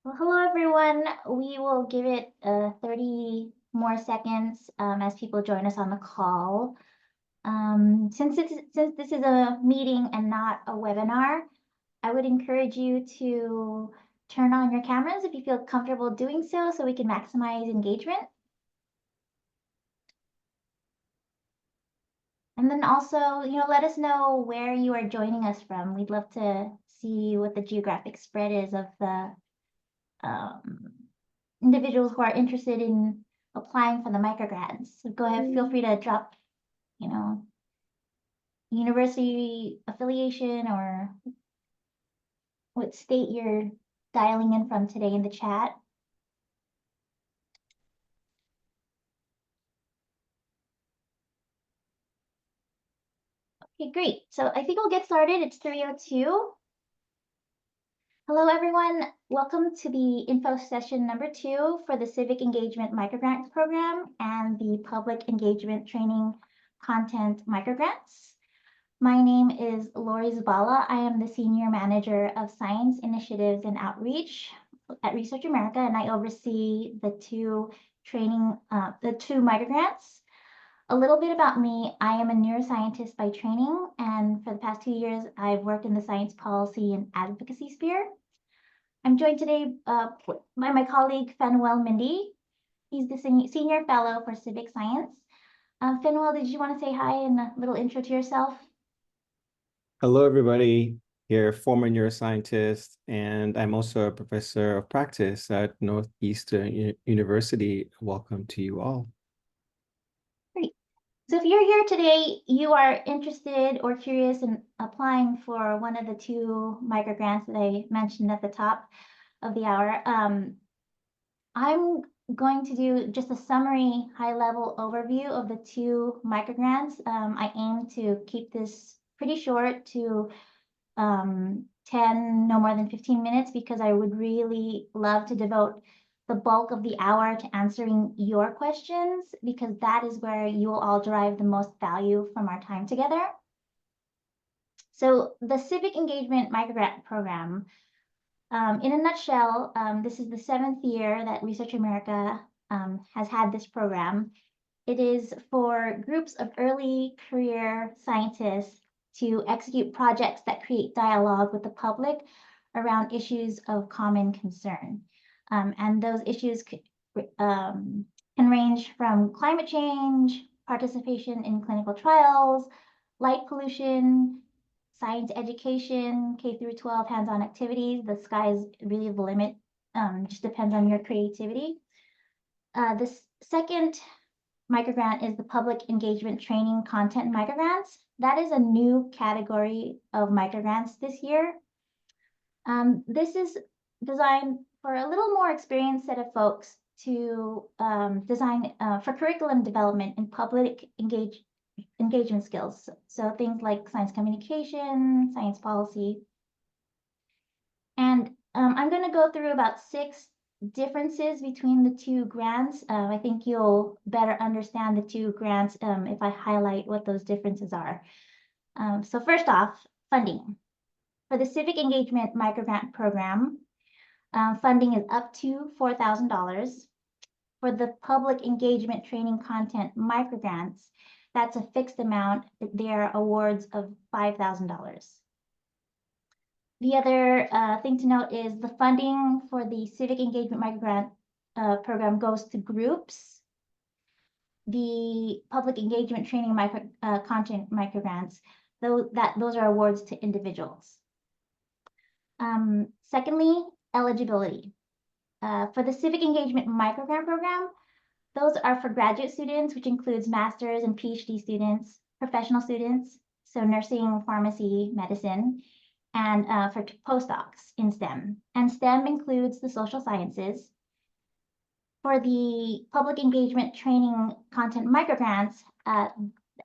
Well, hello, everyone. We will give it 30 more seconds as people join us on the call. Since this is a meeting and not a webinar, I would encourage you to turn on your cameras if you feel comfortable doing so we can maximize engagement. And then also, let us know where you are joining us from. We'd love to see what the geographic spread is of the individuals who are interested in applying for the microgrants. So go ahead, feel free to drop, university affiliation or what state you're dialing in from today in the chat. Okay, great. So I think we'll get started. It's 3:02. Hello, everyone. Welcome to the info session number 2 for the Civic Engagement Microgrants Program and the Public Engagement Training Content Microgrants. My name is Lori Zabala. I am the Senior Manager of Science Initiatives and Outreach at Research America, and I oversee the two microgrants. A little bit about me, I am a neuroscientist by training, and for the past 2 years, I've worked in the science policy and advocacy sphere. I'm joined today by my colleague, Fenwell Mindy. He's the Senior Fellow for Civic Science. Fenwell, did you want to say hi and a little intro to yourself? Hello, everybody. Here, former neuroscientist, and I'm also a professor of practice at Northeastern University. Welcome to you all. Great. So if you're here today, you are interested or curious in applying for one of the 2 microgrants that I mentioned at the top of the hour. I'm going to do just a summary high-level overview of the 2 microgrants. I aim to keep this pretty short to 10, no more than 15 minutes, because I would really love to devote the bulk of the hour to answering your questions, because that is where you will all derive the most value from our time together. So the Civic Engagement Microgrant Program, in a nutshell, this is the 7th year that Research America has had this program. It is for groups of early career scientists to execute projects that create dialogue with the public around issues of common concern. And those issues can range from climate change, participation in clinical trials, light pollution, science education, K through 12 hands-on activities. The sky is really the limit. Just depends on your creativity. The second microgrant is the Public Engagement Training Content Microgrants. That is a new category of microgrants this year. This is designed for a little more experienced set of folks to design for curriculum development in public engagement skills. So things like science communication, science policy. And I'm going to go through about 6 differences between the 2 grants. I think you'll better understand the 2 grants if I highlight what those differences are. So first off, funding. For the Civic Engagement Microgrant Program, funding is up to $4,000. For the Public Engagement Training Content Microgrants, that's a fixed amount. They're awards of $5,000. The other thing to note is the funding for the Civic Engagement Microgrant program goes to groups. The Public Engagement Training Content Microgrants, those are awards to individuals. Secondly, eligibility. For the Civic Engagement Microgrant program, those are for graduate students, which includes master's and PhD students, professional students, so nursing, pharmacy, medicine, and for postdocs in STEM. And STEM includes the social sciences. For the Public Engagement Training Content Microgrants,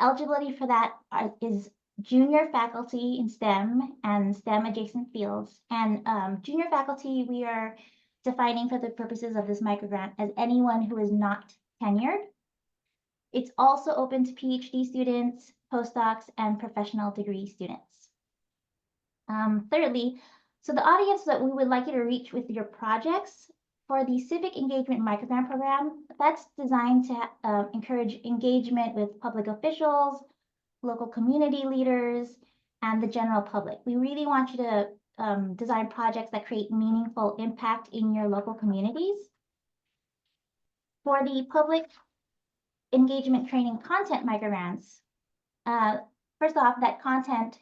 eligibility for that is junior faculty in STEM and STEM adjacent fields. And junior faculty, we are defining for the purposes of this microgrant as anyone who is not tenured. It's also open to PhD students, postdocs, and professional degree students. Thirdly, So the audience that we would like you to reach with your projects for the Civic Engagement Microgrant Program, that's designed to encourage engagement with public officials, local community leaders, and the general public. We really want you to design projects that create meaningful impact in your local communities. For the public engagement training content microgrants, first off, that content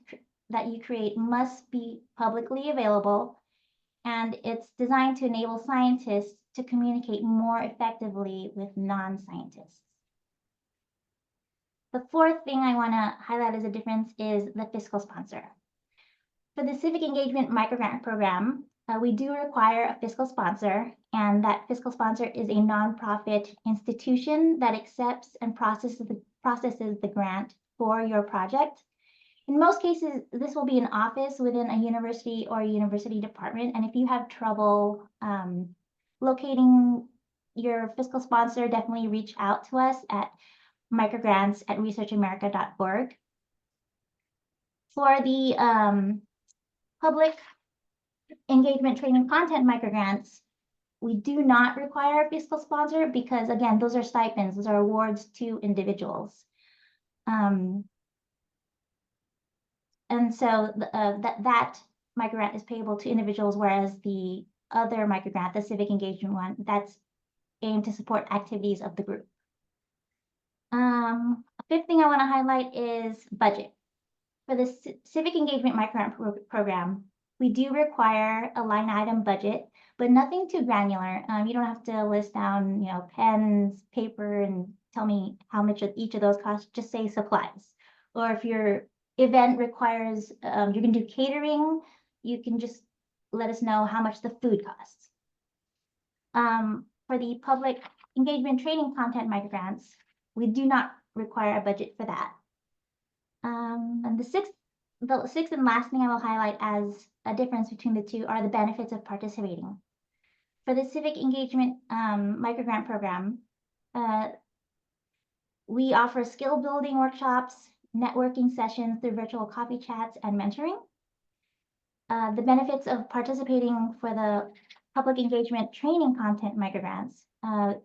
that you create must be publicly available, and it's designed to enable scientists to communicate more effectively with non-scientists. The fourth thing I want to highlight as a difference is the fiscal sponsor. For the Civic Engagement Microgrant Program, we do require a fiscal sponsor, and that fiscal sponsor is a nonprofit institution that accepts and processes the grant for your project. In most cases, this will be an office within a university or a university department, and if you have trouble locating your fiscal sponsor, definitely reach out to us at microgrants@researchamerica.org. For the public engagement training content microgrants, we do not require a fiscal sponsor because, again, those are stipends, those are awards to individuals. And so that microgrant is payable to individuals, whereas the other microgrant, the civic engagement one, that's aimed to support activities of the group. A fifth thing I want to highlight is budget. For the civic engagement microgrant program, we do require a line item budget, but nothing too granular. You don't have to list down, pens, paper, and tell me how much each of those costs. Just say supplies. Or if your event requires, you're going to do catering, you can just let us know how much the food costs. For the public engagement training content microgrants, we do not require a budget for that. And the sixth and last thing I will highlight as a difference between the two are the benefits of participating. For the civic engagement microgrant program, we offer skill building workshops, networking sessions through virtual coffee chats, and mentoring. The benefits of participating for the public engagement training content microgrants.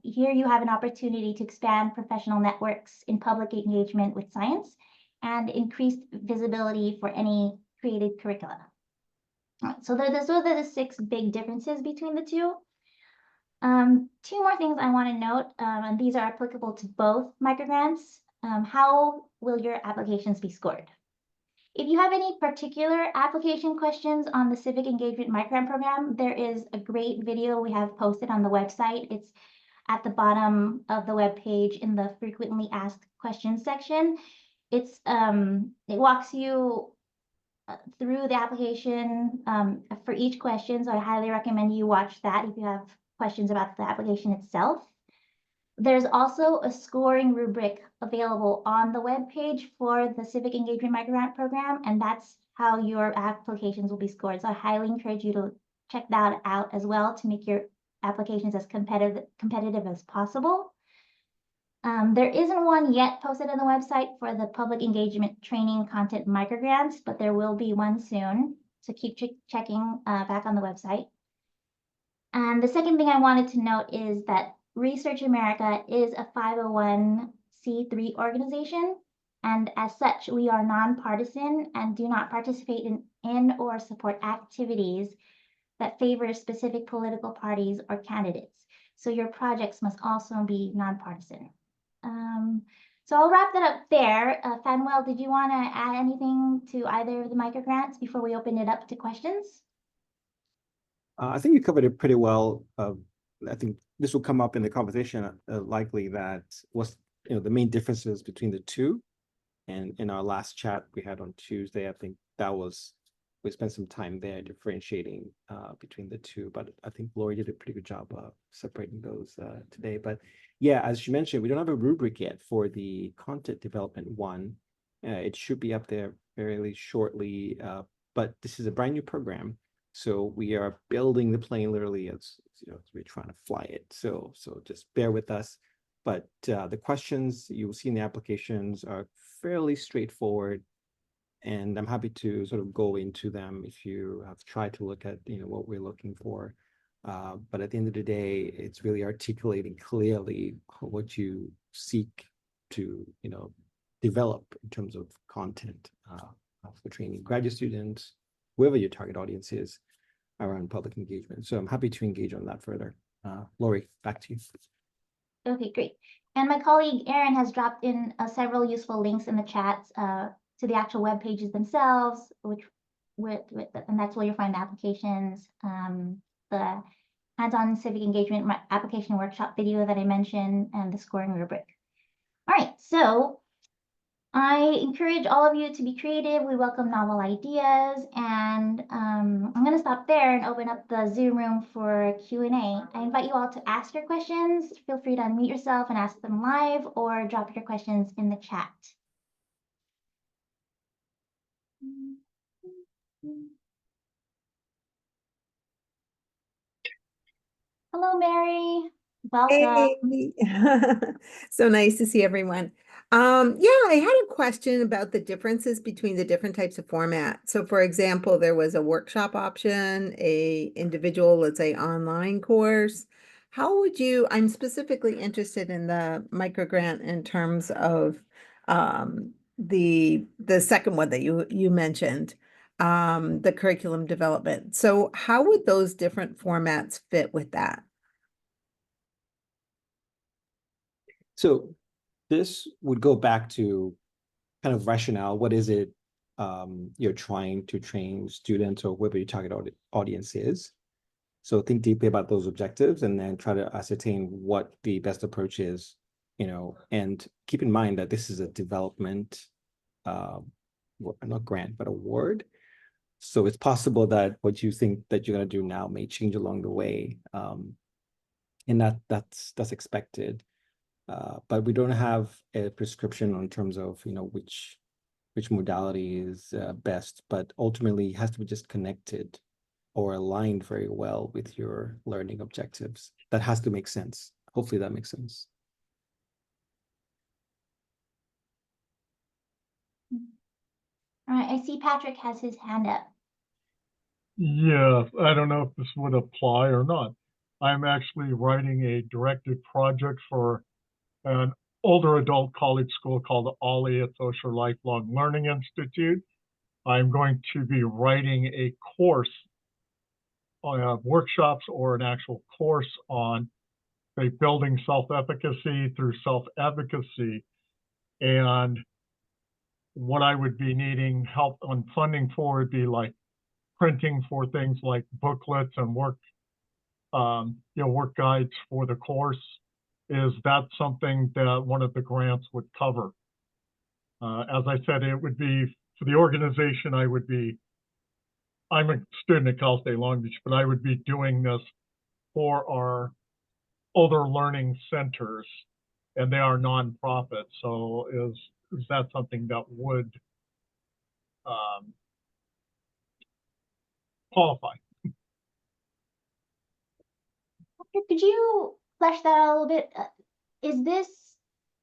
Here you have an opportunity to expand professional networks in public engagement with science and increased visibility for any created curricula. So those are the 6 big differences between the two. 2 more things I want to note, and these are applicable to both microgrants. How will your applications be scored? If you have any particular application questions on the Civic Engagement Microgrant Program, there is a great video we have posted on the website. It's at the bottom of the web page in the frequently asked questions section. It walks you through the application for each question, so I highly recommend you watch that if you have questions about the application itself. There's also a scoring rubric available on the web page for the Civic Engagement Microgrant Program, and that's how your applications will be scored. So I highly encourage you to check that out as well to make your applications as competitive as possible. There isn't one yet posted on the website for the public engagement training content microgrants, but there will be one soon. So keep checking back on the website. And the second thing I wanted to note is that Research America is a 501c3 organization, and as such, we are nonpartisan and do not participate in or support activities that favor specific political parties or candidates. So your projects must also be nonpartisan. So I'll wrap that up there. Fanuel, did you want to add anything to either of the microgrants before we open it up to questions? I think you covered it pretty well. I think this will come up in the conversation, likely that what's the main differences between the two. And in our last chat we had on Tuesday, I think we spent some time there differentiating between the two. But I think Lori did a pretty good job of separating those today. But yeah, as you mentioned, we don't have a rubric yet for the content development one. It should be up there fairly shortly, but this is a brand new program. So we are building the plane literally as we're trying to fly it. So just bear with us. But the questions you will see in the applications are fairly straightforward. And I'm happy to sort of go into them if you have tried to look at, what we're looking for. But at the end of the day, it's really articulating clearly what you seek to, develop in terms of content for training graduate students, whoever your target audience is around public engagement. So I'm happy to engage on that further. Lori, back to you. Okay, great. And my colleague Erin has dropped in several useful links in the chat to the actual web pages themselves, and that's where you'll find the applications, the hands-on civic engagement application workshop video that I mentioned, and the scoring rubric. All right, so I encourage all of you to be creative. We welcome novel ideas, and I'm going to stop there and open up the Zoom room for Q&A. I invite you all to ask your questions. Feel free to unmute yourself and ask them live, or drop your questions in the chat. Hello, Mary. Welcome. Hey. So nice to see everyone. Yeah, I had a question about the differences between the different types of format. So for example, there was a workshop option, a individual, let's say online course. How would you, I'm specifically interested in the microgrant in terms of the second one that you mentioned, the curriculum development. So how would those different formats fit with that? So this would go back to kind of rationale. What is it you're trying to train students or whoever your target audience is? So think deeply about those objectives and then try to ascertain what the best approach is, and keep in mind that this is a development, not grant, but award. So it's possible that what you think that you're going to do now may change along the way. And that's expected. But we don't have a prescription in terms of, which modality is best, but ultimately it has to be just connected or aligned very well with your learning objectives. That has to make sense. Hopefully that makes sense. All right, I see Patrick has his hand up. Yeah, I don't know if this would apply or not. I'm actually writing a directed project for an older adult college school called Ollie at Social Lifelong Learning Institute. I'm going to be writing a course, workshops or an actual course on, say, building self-efficacy through self-advocacy. And what I would be needing help on funding for would be like printing for things like booklets and work guides for the course. Is that something that one of the grants would cover? As I said, it would be for the organization. I'm a student at Cal State Long Beach, but I would be doing this for our older learning centers, and they are nonprofit. So is that something that would qualify? Could you flesh that out a little bit? Is this,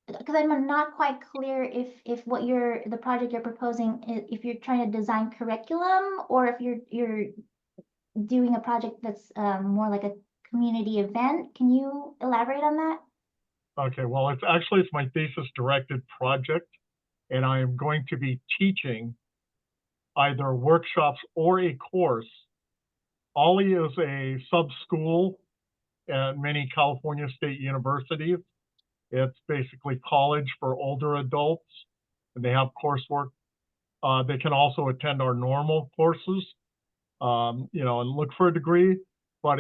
because I'm not quite clear if what the project you're proposing, if you're trying to design curriculum, or if you're doing a project that's more like a community event. Can you elaborate on that? Okay, well, it's my thesis directed project, and I am going to be teaching either workshops or a course. Ollie is a sub-school at many California state universities. It's basically college for older adults, and they have coursework. They can also attend our normal courses, and look for a degree, but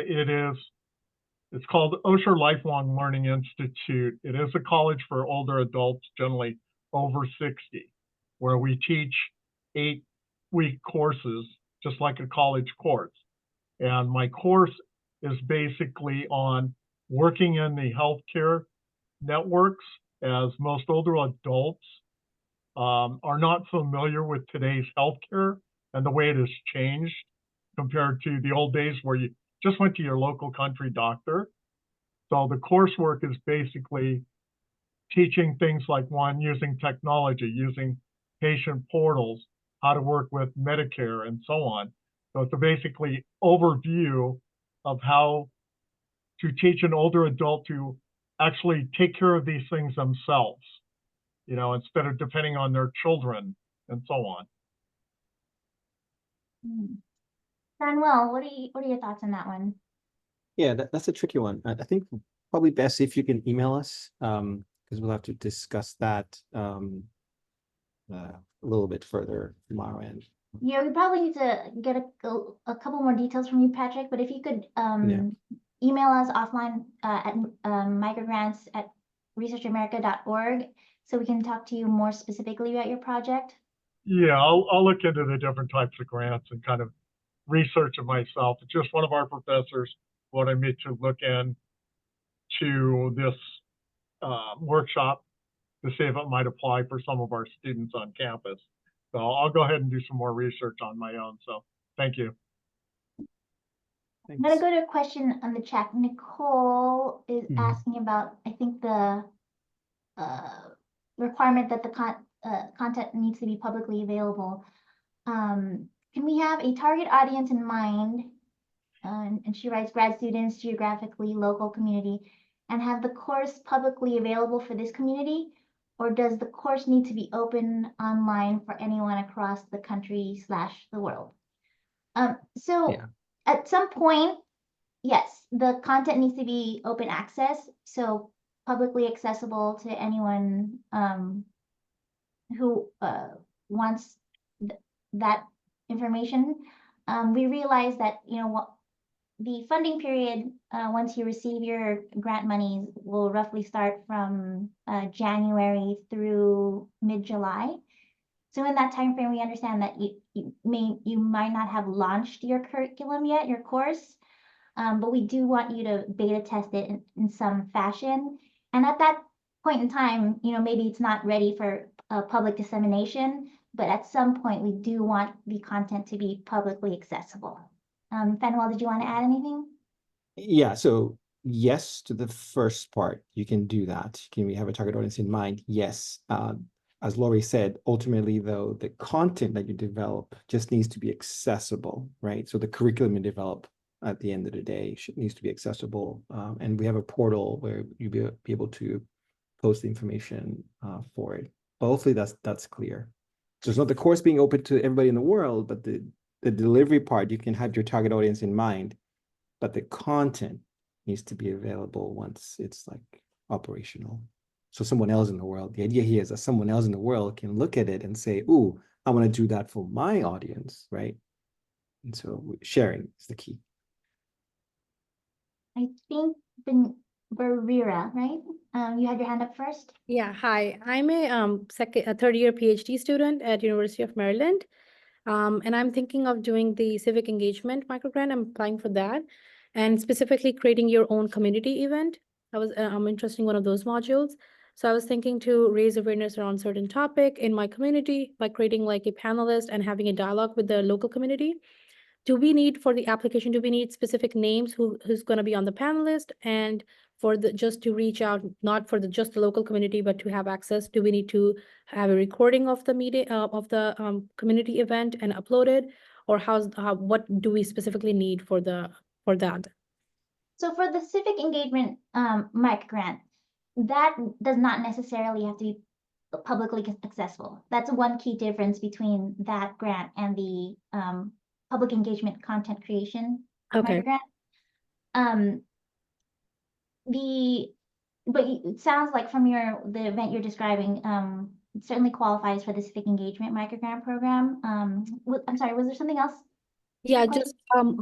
it's called Osher Lifelong Learning Institute. It is a college for older adults, generally over 60, where we teach 8-week courses, just like a college course. And my course is basically on working in the healthcare networks, as most older adults are not familiar with today's healthcare and the way it has changed compared to the old days where you just went to your local country doctor. So the coursework is basically teaching things like, one, using technology, using patient portals, how to work with Medicare, and so on. So it's a basically overview of how to teach an older adult to actually take care of these things themselves, instead of depending on their children and so on. Manuel, what are your thoughts on that one? Yeah, that's a tricky one. I think probably best if you can email us, because we'll have to discuss that a little bit further from our end. Yeah, we probably need to get a couple more details from you, Patrick, but if you could email us offline at microgrants@researchamerica.org so we can talk to you more specifically about your project. Yeah, I'll look into the different types of grants and kind of research it myself. It's just one of our professors wanted me to look into this workshop to see if it might apply for some of our students on campus. So I'll go ahead and do some more research on my own. So thank you. I'm gonna go to a question on the chat. Nicole is asking about, I think, the requirement that the content needs to be publicly available. Can we have a target audience in mind? And she writes grad students, geographically local community, and have the course publicly available for this community? Or does the course need to be open online for anyone across the country / the world? At some point, yes, the content needs to be open access, so publicly accessible to anyone who wants that information. We realize that, the funding period, once you receive your grant monies, will roughly start from January through mid-July. So in that time frame, we understand that you might not have launched your curriculum yet, your course, but we do want you to beta test it in some fashion. And at that point in time, maybe it's not ready for public dissemination, but at some point we do want the content to be publicly accessible. Fenwell, did you want to add anything? Yeah, so yes to the first part, you can do that. Can we have a target audience in mind? Yes. As Lori said, ultimately though, the content that you develop just needs to be accessible, right? So the curriculum you develop at the end of the day needs to be accessible. And we have a portal where you'll be able to post the information for it. But hopefully that's clear. So it's not the course being open to everybody in the world, but the delivery part, you can have your target audience in mind, but the content needs to be available once it's like operational. So someone else in the world, the idea here is that someone else in the world can look at it and say, ooh, I want to do that for my audience, right? And so sharing is the key. I think Barira, right? You had your hand up first. Yeah, hi. I'm a third year PhD student at University of Maryland. And I'm thinking of doing the civic engagement microgrant. I'm applying for that, and specifically creating your own community event. I'm interested in one of those modules. So I was thinking to raise awareness around certain topic in my community by creating like a panelist and having a dialogue with the local community. Do we need for the application, do we need specific names who's going to be on the panelist, and for the just to reach out, not for just the local community, but to have access? Do we need to have a recording of the meeting of the community event and upload it, or what do we specifically need for that? So for the civic engagement microgrant, that does not necessarily have to be publicly accessible. That's one key difference between that grant and the public engagement content creation microgrant. But it sounds like from the event you're describing, it certainly qualifies for the civic engagement microgrant program. I'm sorry, was there something else? Yeah, just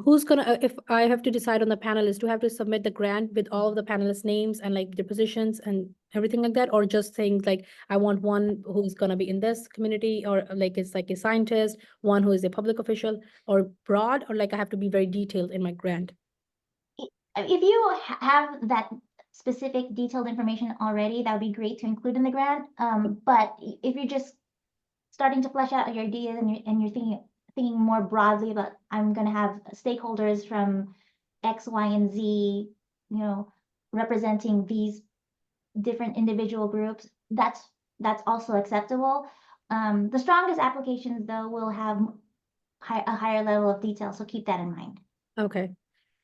who's gonna, if I have to decide on the panelists, do I have to submit the grant with all of the panelists' names and like their positions and everything like that? Or just things like I want one who's gonna be in this community, or like it's like a scientist, one who is a public official, or broad, or like I have to be very detailed in my grant? If you have that specific detailed information already, that would be great to include in the grant. But if you're just starting to flesh out your ideas and you're thinking more broadly about, I'm going to have stakeholders from X, Y, and Z, representing these different individual groups, that's also acceptable. The strongest applications though will have a higher level of detail, so keep that in mind. Okay.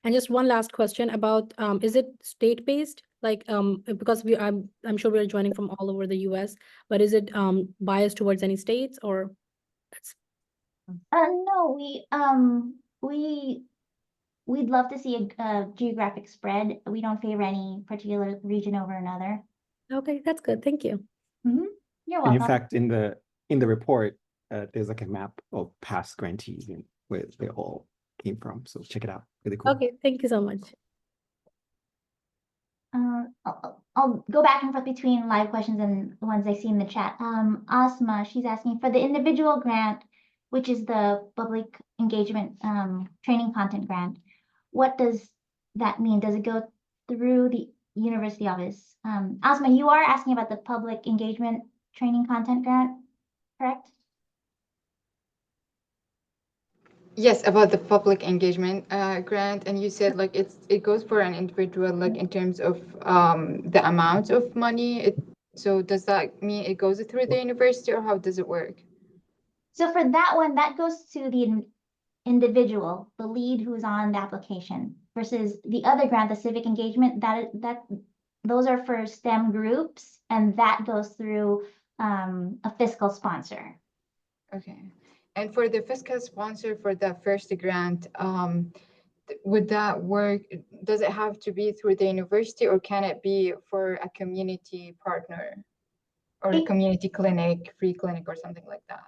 And just one last question about, is it state-based? Like, because I'm sure we're joining from all over the US, but is it biased towards any states or? It's No, we'd love to see a geographic spread. We don't favor any particular region over another. okay, that's good. Thank you. You're And in welcome. fact, in the report, there's like a map of past grantees and where they all came from. So check it out. Really cool. Okay, thank you so much. I'll go back and forth between live questions and the ones I see in the chat. Asma, she's asking for the individual grant, which is the public engagement training content grant. What does that mean? Does it go through the university office? Asma, you are asking about the public engagement training content grant, correct? Yes, about the public engagement grant, and you said like it goes for an individual, like in terms of the amount of money. So does that mean it goes through the university, or how does it work? So for that one, that goes to the individual, the lead who's on the application, versus the other grant, the civic engagement, those are for STEM groups, and that goes through a fiscal sponsor. Okay. And for the fiscal sponsor for the first grant, would that work? Does it have to be through the university, or can it be for a community partner or a It- community clinic, free clinic, or something like that?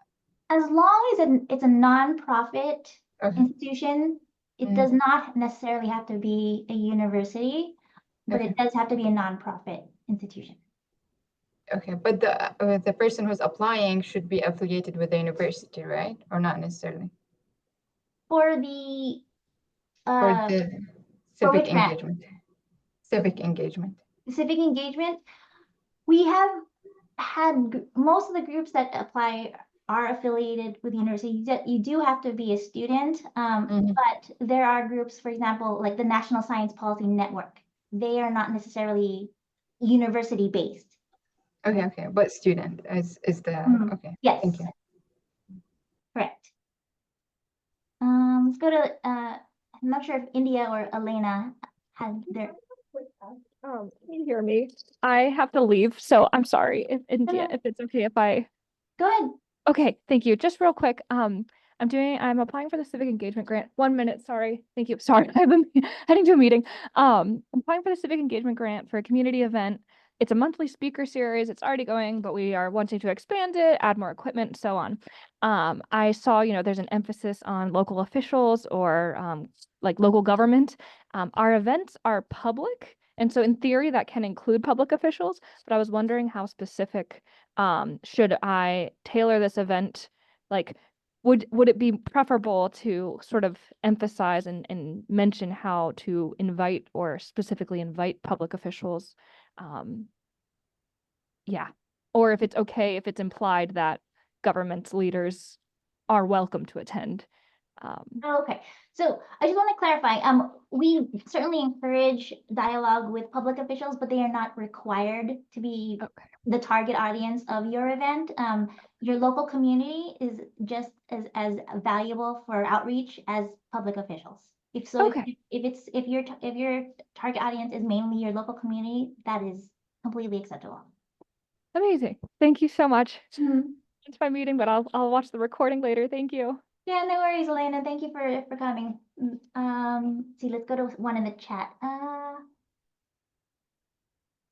As long as it's a nonprofit Okay. institution, it does not necessarily have to be a university, but Okay. it does have to be a nonprofit institution. Okay, but the person who's applying should be affiliated with the university, right? Or not necessarily? For the For the for civic which grant? engagement. Civic engagement. Civic engagement, we have had most of the groups that apply are affiliated with the university. You do have to be a student, but there are groups, for example, like the National Science Policy Network. They are not necessarily university based. Okay, but student is the okay. Yes, Thank you. correct. Let's go to I'm not sure if India or Elena had their. Can you hear me? I have to leave, so I'm sorry if India, no. if it's okay if I. Go ahead. Okay, thank you. Just real quick, I'm applying for the civic engagement grant. 1 minute, sorry. Thank you. Sorry, I've been heading to a meeting. I'm applying for the civic engagement grant for a community event. It's a monthly speaker series. It's already going, but we are wanting to expand it, add more equipment, and so on. I saw, there's an emphasis on local officials or like local government. Our events are public. And so in theory, that can include public officials, but I was wondering how specific should I tailor this event? Like, would it be preferable to sort of emphasize and mention how to invite or specifically invite public officials? Yeah. Or if it's okay, if it's implied that government leaders are welcome to attend. Okay, so I just want to clarify, we certainly encourage dialogue with public officials, but they are not required to be the target audience of your event. Your local community is just as valuable for outreach as public officials. If your target audience is mainly your local community, that is completely acceptable. Amazing. Thank you so much. It's my meeting, but I'll watch the recording later. Thank you. Yeah, no worries, Elena. Thank you for coming. See, let's go to one in the chat.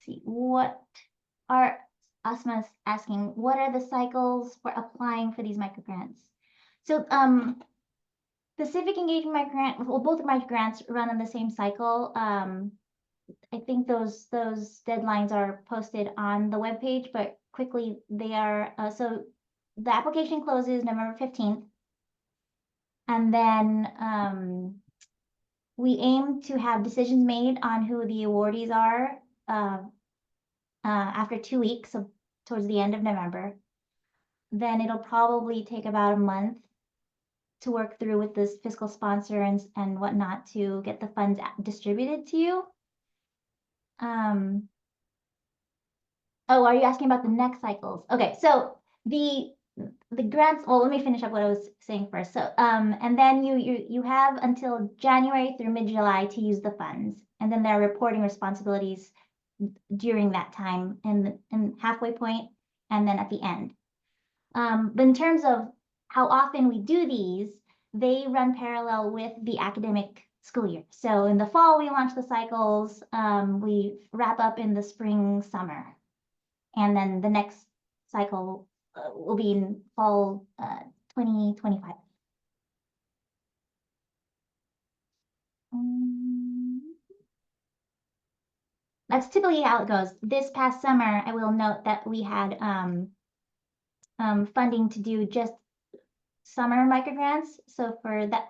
See, what are Asma's asking? What are the cycles for applying for these microgrants? So, the civic engagement microgrant, well, both microgrants run on the same cycle. I think those deadlines are posted on the webpage, but quickly they are. So the application closes November 15th. And then we aim to have decisions made on who the awardees are after 2 weeks, so towards the end of November. Then it'll probably take about a month to work through with this fiscal sponsor and whatnot to get the funds distributed to you. Oh, are you asking about the next cycles? Okay, so the the grants, well, let me finish up what I was saying first. So, and then you have until January through mid-July to use the funds. And then there are reporting responsibilities during that time and halfway point and then at the end. But in terms of how often we do these, they run parallel with the academic school year. So in the fall, we launch the cycles, we wrap up in the spring, summer. And then the next cycle will be in fall 2025. That's typically how it goes. This past summer, I will note that we had funding to do just summer microgrants. So for that,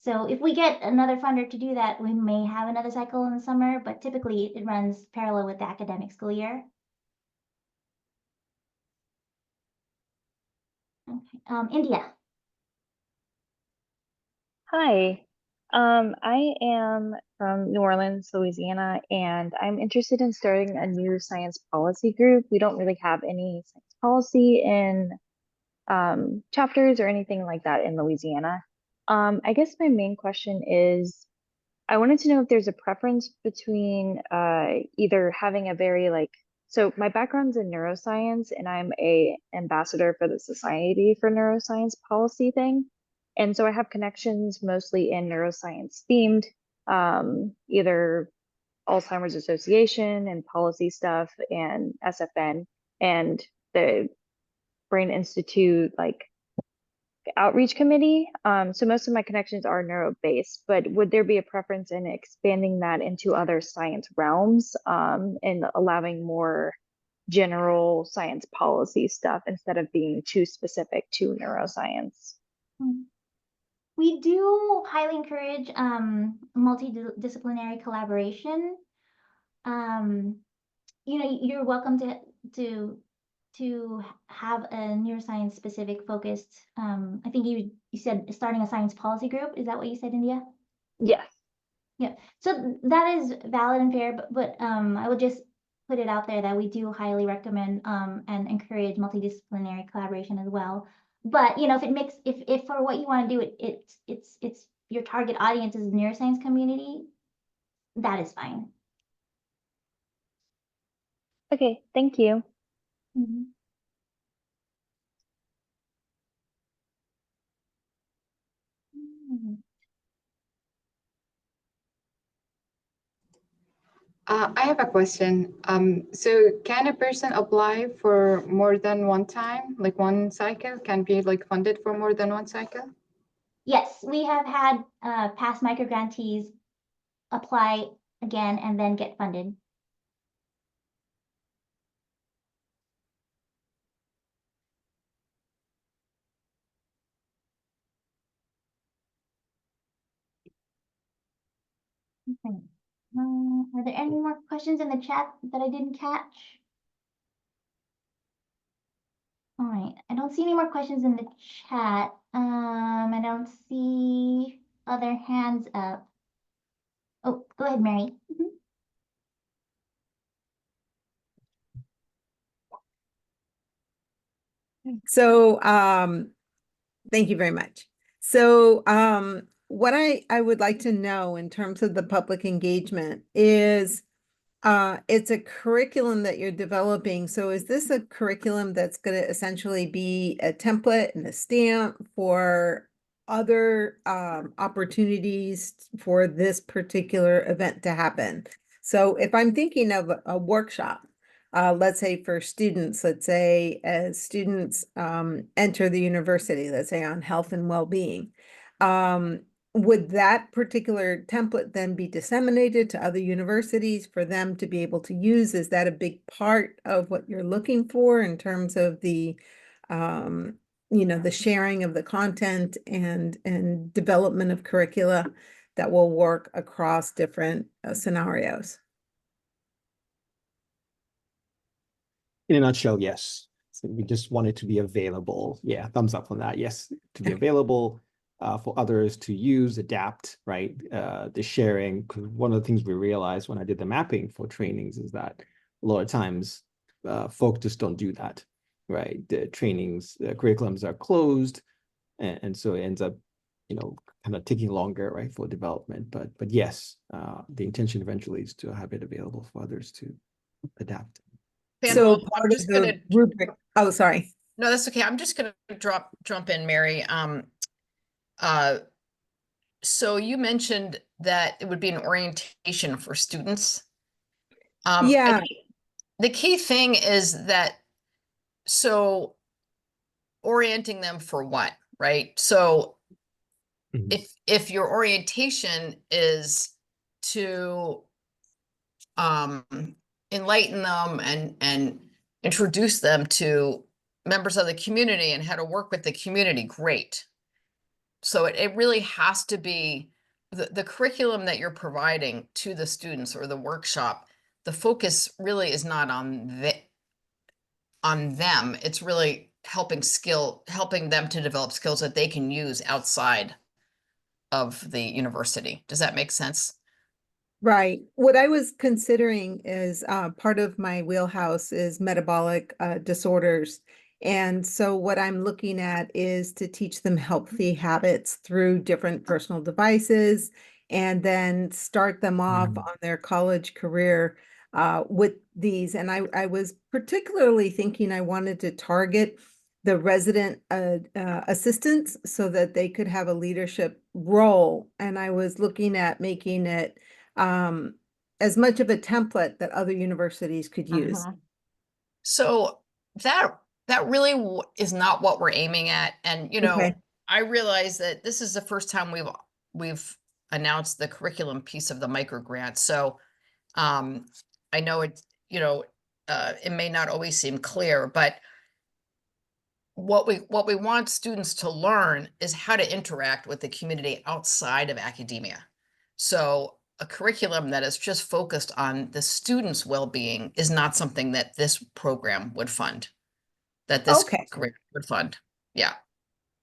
so if we get another funder to do that, we may have another cycle in the summer, but typically it runs parallel with the academic school year. Okay, India. Hi, I am from New Orleans, Louisiana, and I'm interested in starting a new science policy group. We don't really have any science policy in chapters or anything like that in Louisiana. I guess my main question is, I wanted to know if there's a preference between either having a very so my background's in neuroscience and I'm a ambassador for the Society for Neuroscience policy thing. And so I have connections mostly in neuroscience themed, either Alzheimer's Association and policy stuff and SFN and the Brain Institute outreach committee. So most of my connections are neuro-based, but would there be a preference in expanding that into other science realms and allowing more general science policy stuff instead of being too specific to neuroscience? We do highly encourage multidisciplinary collaboration. You know, you're welcome to have a neuroscience specific focused. I think you said starting a science policy group. Is that what you said, India? Yes. Yeah. So that is valid and fair, but I would just put it out there that we do highly recommend and encourage multidisciplinary collaboration as well. But you know, if for what you want to do it's your target audience is the neuroscience community, that is fine. Okay, thank you. I have a question. So can a person apply for more than one time, like one cycle, can be like funded for more than one cycle? Yes, we have had past micrograntees apply again and then get funded. Okay. Are there any more questions in the chat that I didn't catch? All right, I don't see any more questions in the chat. I don't see other hands up. Oh, go ahead, Mary. So, thank you very much. So, what I would like to know in terms of the public engagement is, it's a curriculum that you're developing. So is this a curriculum that's going to essentially be a template and a stamp for other opportunities for this particular event to happen? So if I'm thinking of a workshop, let's say for students, let's say as students enter the university, let's say on health and well-being, would that particular template then be disseminated to other universities for them to be able to use? Is that a big part of what you're looking for in terms of the, the sharing of the content and development of curricula that will work across different scenarios? In a nutshell, yes. So we just want it to be available. Yeah, thumbs up on that. Yes, to be available for others to use, adapt, right? The sharing. Because one of the things we realized when I did the mapping for trainings is that a lot of times folk just don't do that. right? The trainings, the curriculums are closed, and so it ends up, kind of taking longer, right, for development. But yes, the intention eventually is to have it available for others to adapt. So Fanwell, I'm part of just gonna, the rubric, oh, sorry. no, that's okay. I'm just gonna jump in, Mary. Uh, so you mentioned that it would be an orientation for students. I Yeah, think the key thing is that, so orienting them for what, right? So Mhm. if your orientation is to enlighten them and introduce them to members of the community and how to work with the community, great. So it really has to be the curriculum that you're providing to the students or the workshop. The focus really is not on them. It's really helping them to develop skills that they can use outside of the university. Does that make sense? right. What I was considering is part of my wheelhouse is metabolic disorders. And so what I'm looking at is to teach them healthy habits through different personal devices and then start them off Mhm. on their college career with these. And I was particularly thinking I wanted to target the resident assistants so that they could have a leadership role. And I was looking at making it as much of a template that other universities could use. So that really is not what we're aiming at. And Okay. I realize that this is the first time we've announced the curriculum piece of the micro grant. So I know it may not always seem clear, but what we want students to learn is how to interact with the community outside of academia. So a curriculum that is just focused on the students' well-being is not something that this program would fund, that this Okay. curriculum would fund. Yeah.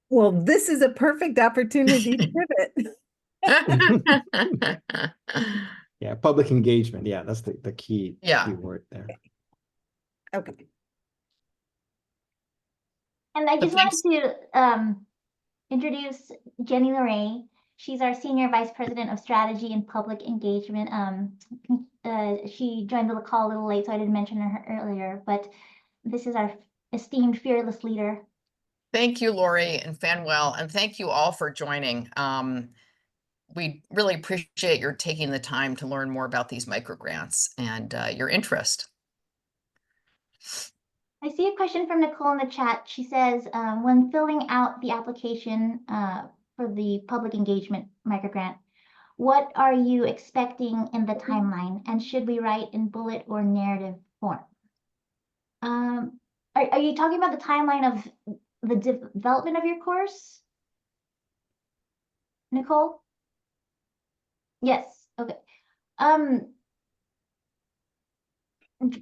Well, this is a perfect opportunity to pivot. Yeah, public engagement. Yeah, that's the key Yeah. word there. Okay. And I So just thanks. wanted to introduce Jenny Lorray. She's our Senior Vice President of Strategy and Public Engagement. She joined the call a little late, so I didn't mention her earlier, but this is our esteemed fearless leader. Thank you, Lori and Fanwell, and thank you all for joining. We really appreciate your taking the time to learn more about these microgrants and your interest. I see a question from Nicole in the chat. She says, when filling out the application for the public engagement microgrant, what are you expecting in the timeline? And should we write in bullet or narrative form? Are you talking about the timeline of the development of your course, Nicole? Yes, okay.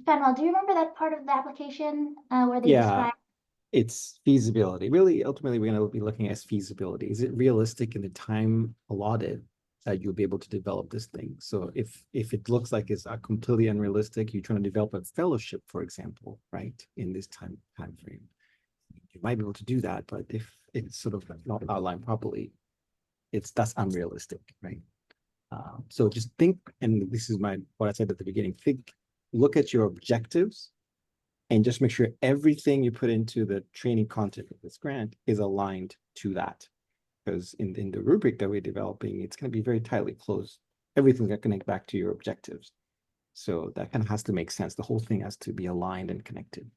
Fenwell, do you remember that part of the application where they Yeah, describe? it's feasibility. Really, ultimately, we're going to be looking at feasibility. Is it realistic in the time allotted that you'll be able to develop this thing? So if it looks like it's completely unrealistic, you're trying to develop a fellowship, for example, right, in this time frame, you might be able to do that. But if it's sort of not outlined properly, that's unrealistic, right? So just think, and this is what I said at the beginning, look at your objectives and just make sure everything you put into the training content of this grant is aligned to that. Because in the rubric that we're developing, it's going to be very tightly closed. Everything's going to connect back to your objectives. So that kind of has to make sense. The whole thing has to be aligned and connected.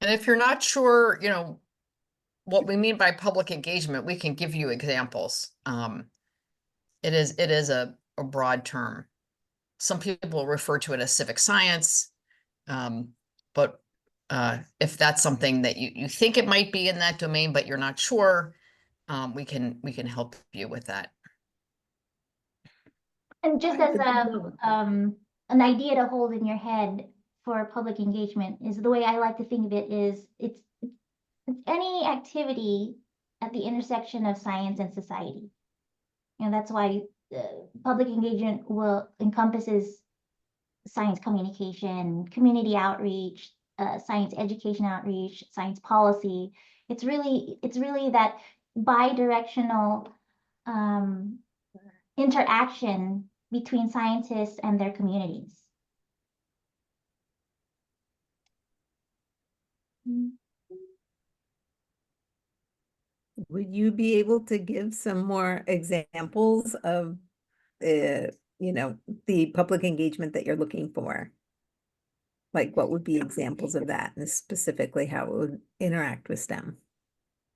And if you're not sure, what we mean by public engagement, we can give you examples. It is a broad term. Some people refer to it as civic science, but if that's something that you think it might be in that domain, but you're not sure, we can help you with that. And just as an idea to hold in your head for public engagement is the way I like to think of it is it's any activity at the intersection of science and society. That's why public engagement will encompasses science communication, community outreach, science education outreach, science policy. It's really that bi-directional interaction between scientists and their communities. Would you be able to give some more examples of the public engagement that you're looking for? Like what would be examples of that and specifically how it would interact with STEM?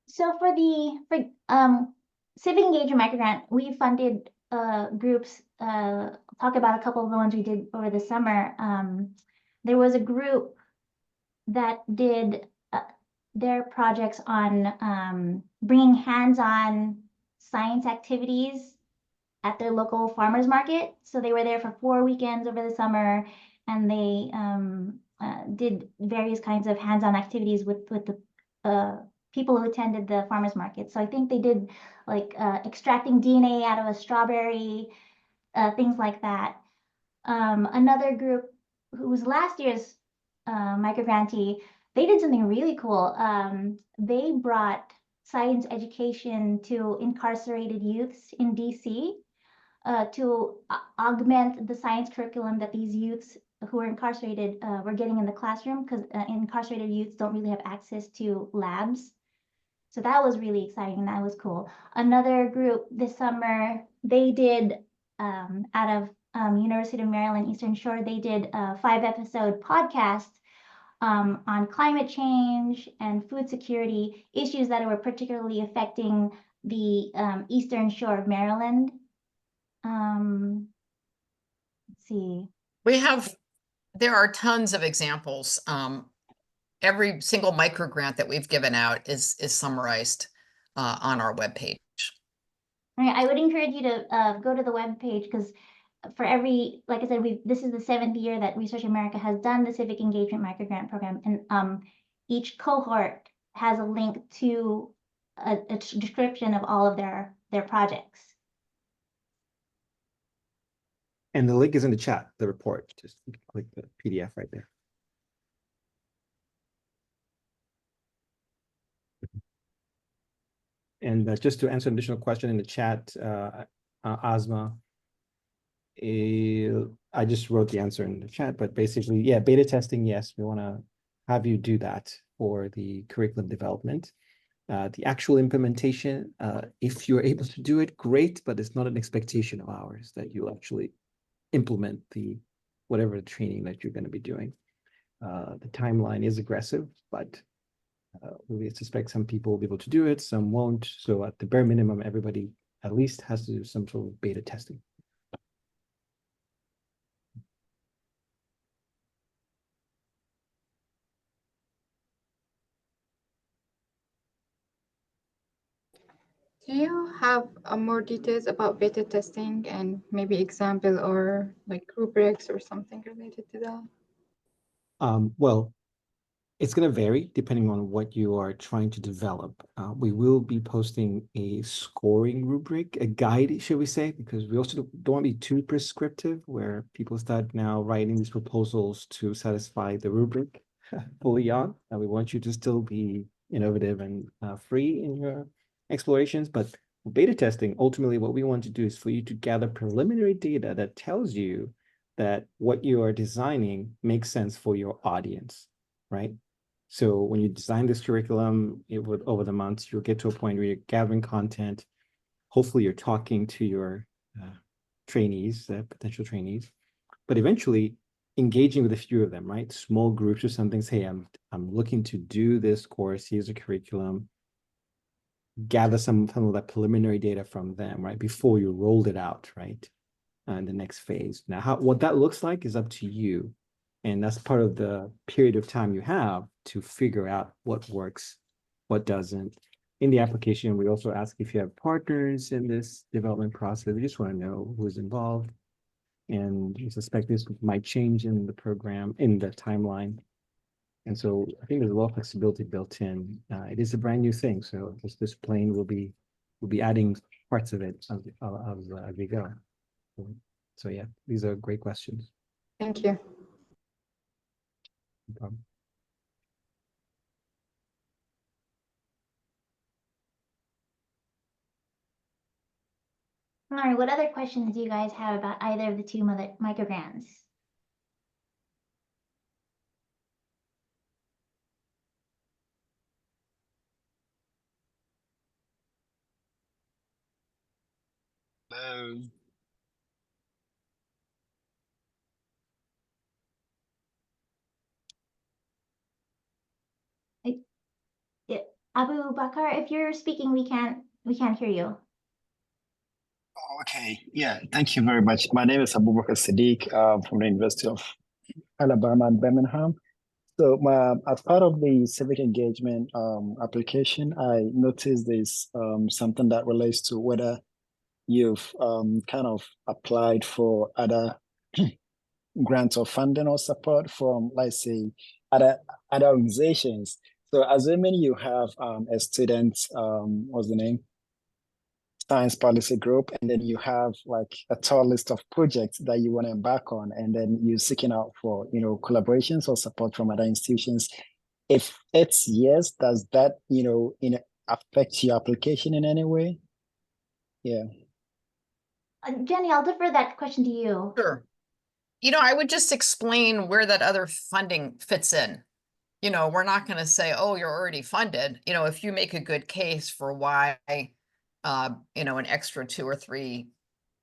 So for civic engagement microgrant, we funded groups. Talk about a couple of the ones we did over the summer. There was a group that did their projects on bringing hands-on science activities at their local farmers market. So they were there for 4 weekends over the summer, and they did various kinds of hands-on activities with the people who attended the farmers market. So I think they did like extracting DNA out of a strawberry, things like that. Another group who was last year's micrograntee, they did something really cool. They brought science education to incarcerated youths in DC to augment the science curriculum that these youths who are incarcerated were getting in the classroom, because incarcerated youths don't really have access to labs. So that was really exciting. That was cool. Another group this summer, they did out of University of Maryland Eastern Shore, they did a 5-episode podcast on climate change and food security issues that were particularly affecting the Eastern Shore of Maryland. Let's see. There are tons of examples. Every single microgrant that we've given out is summarized on our webpage. Right, I would encourage you to go to the webpage, because for every, like I said, this is the 7th year that Research America has done the Civic Engagement Microgrant Program, and each cohort has a link to a description of all of their projects. And the link is in the chat, the report. Just click the PDF right there. And just to answer an additional question in the chat, Asma, I just wrote the answer in the chat, but basically, yeah, beta testing, yes, we want to have you do that for the curriculum development. The actual implementation, if you're able to do it, great, but it's not an expectation of ours that you'll actually implement whatever the training that you're going to be doing. The timeline is aggressive, but we suspect some people will be able to do it, some won't. So at the bare minimum, everybody at least has to do some sort of beta testing. Do you have more details about beta testing and maybe example or like rubrics or something related to that? Well, it's going to vary depending on what you are trying to develop. We will be posting a scoring rubric, a guide, should we say, because we also don't want to be too prescriptive where people start now writing these proposals to satisfy the rubric fully on. And we want you to still be innovative and free in your explorations. But beta testing, ultimately, what we want to do is for you to gather preliminary data that tells you that what you are designing makes sense for your audience, right? So when you design this curriculum, over the months, you'll get to a point where you're gathering content. Hopefully, you're talking to your trainees, potential trainees, but eventually engaging with a few of them, right? Small groups or something. Say, I'm looking to do this course. Here's a curriculum. Gather some of that preliminary data from them, right? Before you rolled it out, right? In the next phase. Now, what that looks like is up to you. And that's part of the period of time you have to figure out what works, what doesn't. In the application, we also ask if you have partners in this development process. We just want to know who's involved. And we suspect this might change in the program, in the timeline. And so I think there's a lot of flexibility built in. It is a brand new thing. So this plane will be adding parts of it as we go. So yeah, these are great questions. Thank you. No problem. All right, what other questions do you guys have about either of the two microgrants? Abu Bakar, if you're speaking, we can't hear you. Okay, yeah, thank you very much. My name is Abubakar Siddiq from the University of Alabama at Birmingham. So as part of the civic engagement application, I noticed there's something that relates to whether you've kind of applied for other grants or funding or support from, let's say, other organizations. So assuming you have a student, what's the name? Science policy group, and then you have like a tall list of projects that you want to embark on, and then you're seeking out for collaborations or support from other institutions. If it's yes, does that affect your application in any way? Yeah. Jenny, I'll defer that question to you. Sure. I would just explain where that other funding fits in. We're not going to say, oh, you're already funded. If you make a good case for why, an extra $2,000 or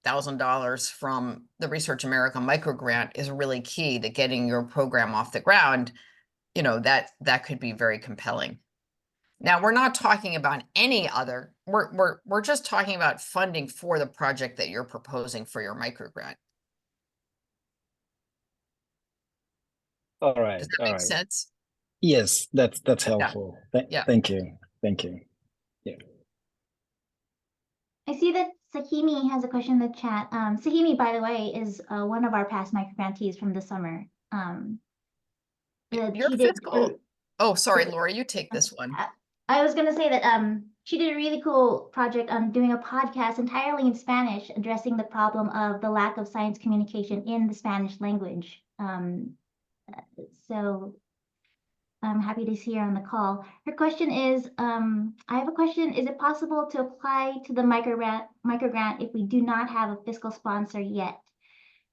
$3,000 from the Research America microgrant is really key to getting your program off the ground, that could be very compelling. Now, we're not talking about any other, we're just talking about funding for the project that you're proposing for your microgrant. All right. Does that All make right. sense? Yes, that's helpful. Yeah. Thank you. Thank you. Yeah. I see that Sakimi has a question in the chat. Sakimi, by the way, is one of our past micrograntees from the summer. Your She did fiscal. Oh, sorry, Laura, you take this one. I was gonna say that she did a really cool project on doing a podcast entirely in Spanish, addressing the problem of the lack of science communication in the Spanish language. So I'm happy to see her on the call. Her question is, I have a question. Is it possible to apply to the microgrant if we do not have a fiscal sponsor yet?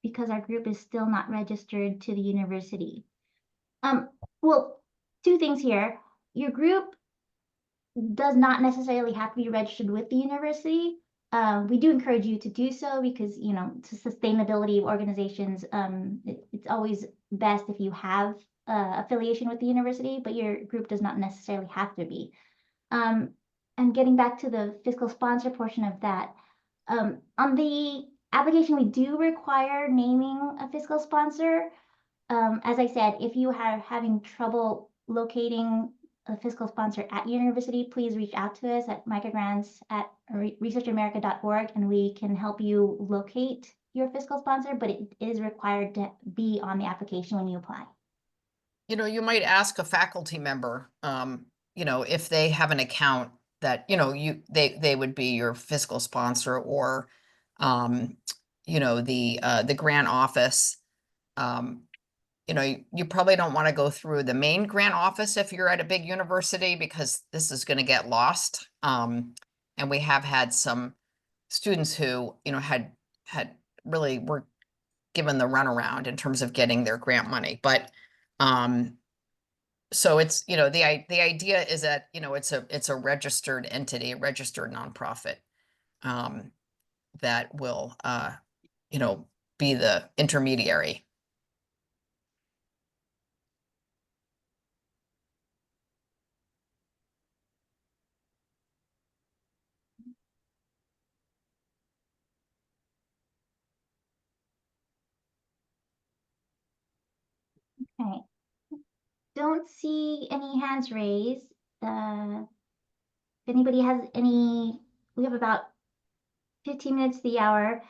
Because our group is still not registered to the university. Well, two things here. Your group does not necessarily have to be registered with the university. We do encourage you to do so because, to sustainability of organizations, it's always best if you have affiliation with the university, but your group does not necessarily have to be. And getting back to the fiscal sponsor portion of that, on the application, we do require naming a fiscal sponsor. As I said, if you are having trouble locating a fiscal sponsor at university, please reach out to us at microgrants@researchamerica.org and we can help you locate your fiscal sponsor, but it is required to be on the application when you apply. You might ask a faculty member, if they have an account that, they would be your fiscal sponsor, or, the grant office. You probably don't want to go through the main grant office if you're at a big university, because this is going to get lost. And we have had some students who, had really were given the runaround in terms of getting their grant money. But so it's, the idea is that, it's a registered entity, a registered nonprofit that will, be the intermediary. Okay. Don't see any hands raised. If anybody has any, we have about 15 minutes to the hour.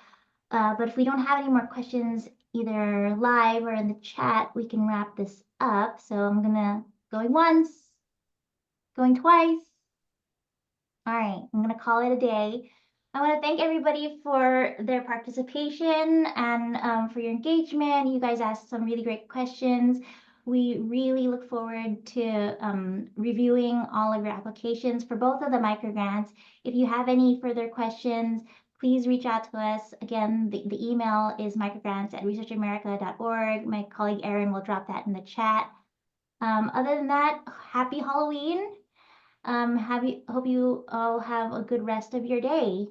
But if we don't have any more questions, either live or in the chat, we can wrap this up. So I'm gonna going once, going twice. All right, I'm gonna call it a day. I want to thank everybody for their participation and for your engagement. You guys asked some really great questions. We really look forward to reviewing all of your applications for both of the microgrants. If you have any further questions, please reach out to us. Again, the email is microgrants@researchamerica.org. My colleague Erin will drop that in the chat. Other than that, happy Halloween. Hope you all have a good rest of your day.